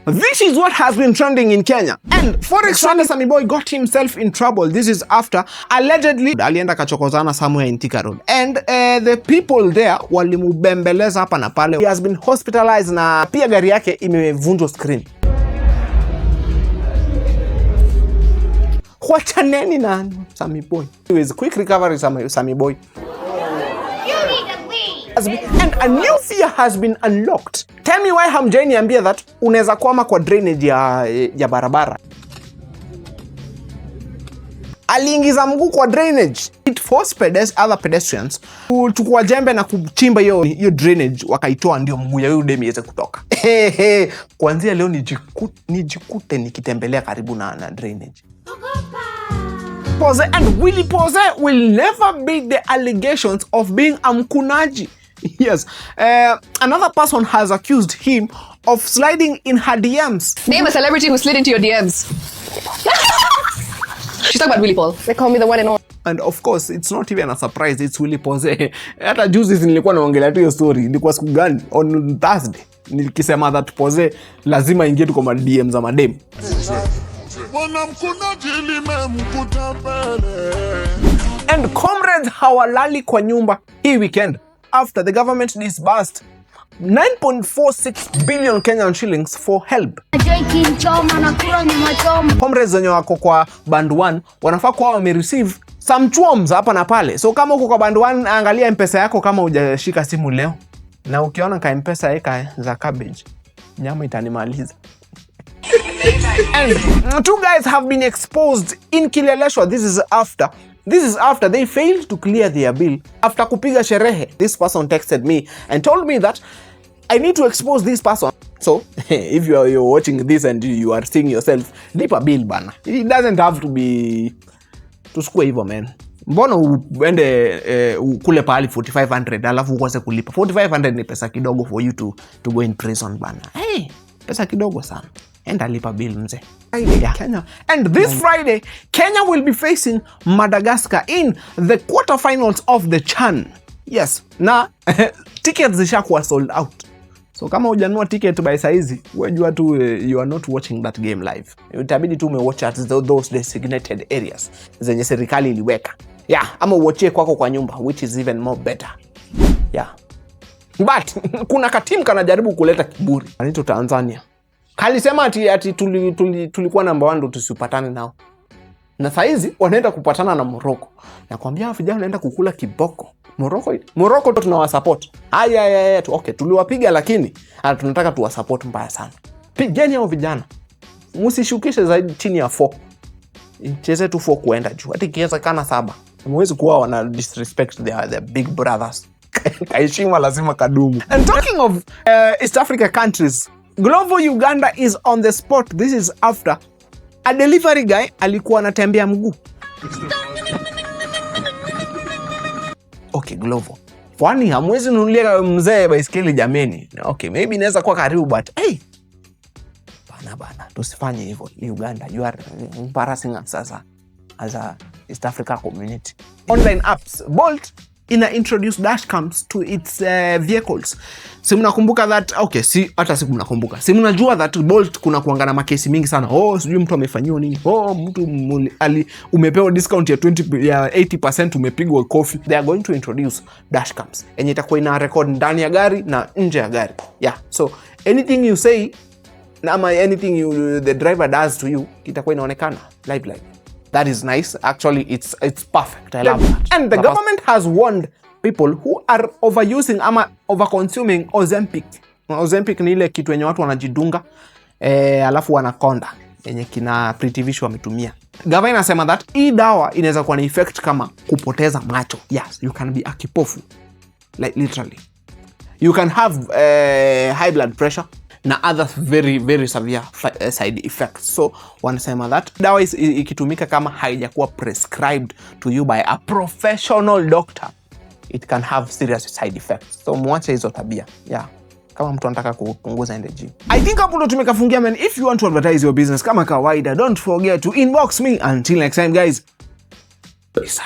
This is what has been trending in Kenya. And forex trader Sammy Boy got himself in trouble. This is after allegedly alienda kachokozana somewhere in Thika Road. And the people there walimubembeleza hapa na pale. He has been hospitalized na pia gari yake imevunjwa screen. Wachaneni na Sammy Boy. Anyways, quick recovery Sammy Boy. And a new fear has been unlocked. Tell me why hamjaniambia that unaweza kwama kwa drainage ya barabara. Aliingiza mguu kwa drainage. It forced other pedestrians kuchukua jembe na kuchimba hiyo drainage, wakaitoa ndio mguu ya huyo demi iweze kutoka. Kuanzia leo nijikute nikitembelea karibu na drainage. And Willy Paul will never beat the allegations of being a mkunaji. Yes. Another person has accused him of sliding in her DMs. Name a celebrity who slid into your DMs. She's talking about Willy Paul. They call me the one and only. And of course, it's not even a surprise. It's Willy Paul. Hata juzi nilikuwa naongelea tu hiyo story. Ilikuwa siku gani? On Thursday. Nilikisema that Pose lazima ingie tu kwa DMs za madem. And comrades hawalali kwa nyumba hii weekend after the government disbursed 9.46 billion Kenyan shillings for HELB. Comrades wenye wako kwa band 1 wanafaa kuwa wamereceive some chwoms hapa na pale. So kama uko kwa band 1, angalia M-Pesa yako kama hujashika simu leo. Na ukiona ka M-Pesa eka za cabbage, nyama itanimaliza. And two guys have been exposed in Kileleshwa. This is after they failed to clear their bill. After kupiga sherehe, this person texted me and told me that I need to expose this person. So, if you're watching this and you are seeing yourself, lipa bill bana. It doesn't have to be tusikue hivyo, man. Mbona uende kule pahali 4500 alafu ukose kulipa? 4500 ni pesa kidogo for you to go in prison bana. Hey, pesa kidogo sana. Enda lipa bill mze. Yeah. Kenya. And this Friday, Kenya will be facing Madagascar in the quarterfinals of the CHAN. Yes. Na tickets zishakuwa sold out. So kama hujanunua ticket by saizi, wajua tu you are not watching that game live. Itabidi tu umewatch at those designated areas zenye serikali iliweka. Yeah, ama uwatchie kwako kwa nyumba, which is even more better. Yeah. But kuna katimu kanajaribu kuleta kiburi. Anito Tanzania. Kalisema ati tulikuwa number 1 ndo tusipatane nao. Na saizi wanaenda kupatana na Morocco. Nakwambia vijana wanaenda kukula kiboko. Morocco tunawasupport. Haya okay, tuliwapiga lakini tunataka tuwasupport mbaya sana. Pigeni hao vijana. Msishukishe zaidi chini ya 4. Cheze tu 4 kuenda juu. Hata kiasi kana 7. Mwezi kuwa wana disrespect their big brothers. Kaishima lazima kadumu. And talking of East Africa countries, Glovo Uganda is on the spot. This is after a delivery guy alikuwa anatembea mguu. Okay, Glovo. Kwani hamwezi nunulia mzee baiskeli jameni? Okay, maybe inaweza kuwa karibu but hey. Bana, tusifanye hivyo. Uganda, you are embarrassing us as a East Africa community. Online apps, Bolt introduce dashcams to its vehicles. Si mnakumbuka that, okay, hata si mnakumbuka. Si mnajua that Bolt kuna kuangana makesi mingi sana. Sijui mtu amefanyiwa nini. Mtu umepewa discount ya 80% umepigwa coffee. They are going to introduce dashcams. Yenye itakuwa ina record ndani ya gari na nje ya gari. Yeah. So anything you say ama anything the driver does to you itakuwa inaonekana live. That is nice. Actually, it's perfect. I love that. And the government has warned people who are overusing ama overconsuming Ozempic. Ozempic ni ile kitu yenye watu wanajidunga alafu wanakonda yenye kina pritivishwa wametumia. Government inasema that hii dawa inaweza kuwa na effect kama kupoteza macho. Yes, you can be a kipofu. Like literally. You can have high blood pressure na other very very severe side effects. So wanasema that dawa ikitumika kama haijakuwa prescribed to you by a professional doctor, it can have serious side effects. So mwache hizo tabia. Yeah. Kama mtu anataka kupunguza energy. I think hapo ndo tumekafungia man. If you want to advertise your business kama kawaida, don't forget to inbox me. Until next time guys. Peace.